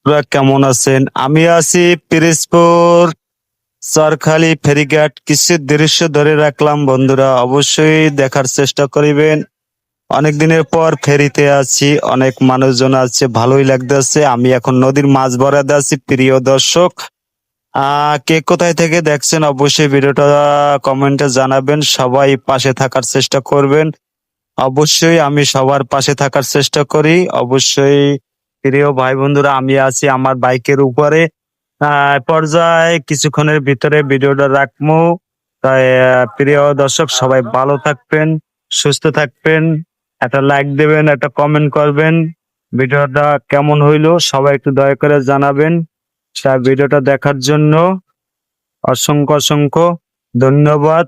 আপনারা কেমন আছেন? আমি আছি পিরোজপুর চরখালি ফেরিঘাট। কিছু দৃশ্য ধরে রাখলাম বন্ধুরা, অবশ্যই দেখার চেষ্টা করিবেন। অনেক দিনের পর ফেরিতে আছি, অনেক মানুষজন আছে, ভালোই লাগতেছে। আমি এখন নদীর মাঝ বরাবর আছি। প্রিয় দর্শক, কে কোথায় থেকে দেখছেন অবশ্যই ভিডিওটা কমেন্টে জানাবেন। সবাই পাশে থাকার চেষ্টা করবেন। অবশ্যই আমি সবার পাশে থাকার চেষ্টা করি। অবশ্যই প্রিয় ভাই বন্ধুরা, আমি আছি আমার বাইকের উপরে। পর্যায়ে কিছুক্ষণের ভিতরে ভিডিওটা রাখবো। তাই প্রিয় দর্শক, সবাই ভালো থাকবেন, সুস্থ থাকবেন। একটা লাইক দেবেন, একটা কমেন্ট করবেন। ভিডিওটা কেমন হইলো সবাই একটু দয়া করে জানাবেন। ভিডিওটা দেখার জন্য অসংখ্য অসংখ্য ধন্যবাদ।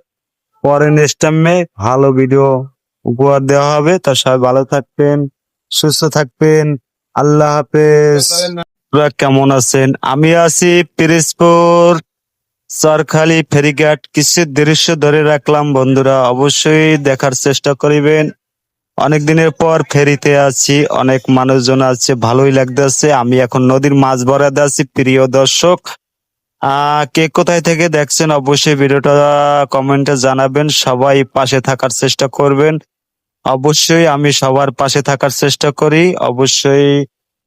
পরে নেক্সট টাইমে ভালো ভিডিও উপহার দেওয়া হবে। তা সবাই ভালো থাকবেন, সুস্থ থাকবেন। আল্লাহ হাফেজ। আপনারা কেমন আছেন? আমি আছি পিরোজপুর চরখালি ফেরিঘাট। কিছু দৃশ্য ধরে রাখলাম বন্ধুরা, অবশ্যই দেখার চেষ্টা করিবেন। অনেক দিনের পর ফেরিতে আছি, অনেক মানুষজন আছে, ভালোই লাগতেছে। আমি এখন নদীর মাঝ বরাবর আছি। প্রিয় দর্শক, কে কোথায় থেকে দেখছেন অবশ্যই ভিডিওটা কমেন্টে জানাবেন। সবাই পাশে থাকার চেষ্টা করবেন। অবশ্যই আমি সবার পাশে থাকার চেষ্টা করি। অবশ্যই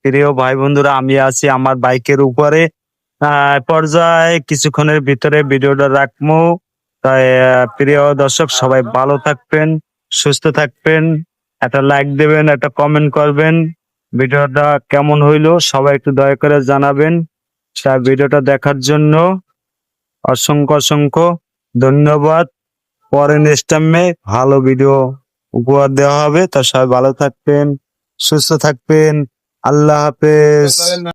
প্রিয় ভাই বন্ধুরা, আমি আছি আমার বাইকের উপরে। পর্যায়ে কিছুক্ষণের ভিতরে ভিডিওটা রাখবো। তাই প্রিয় দর্শক, সবাই ভালো থাকবেন, সুস্থ থাকবেন। একটা লাইক দেবেন, একটা কমেন্ট করবেন। ভিডিওটা কেমন হইলো সবাই একটু দয়া করে জানাবেন। ভিডিওটা দেখার জন্য অসংখ্য অসংখ্য ধন্যবাদ। পরে নেক্সট টাইমে ভালো ভিডিও উপহার দেওয়া হবে। তা সবাই ভালো থাকবেন, সুস্থ থাকবেন। আল্লাহ হাফেজ।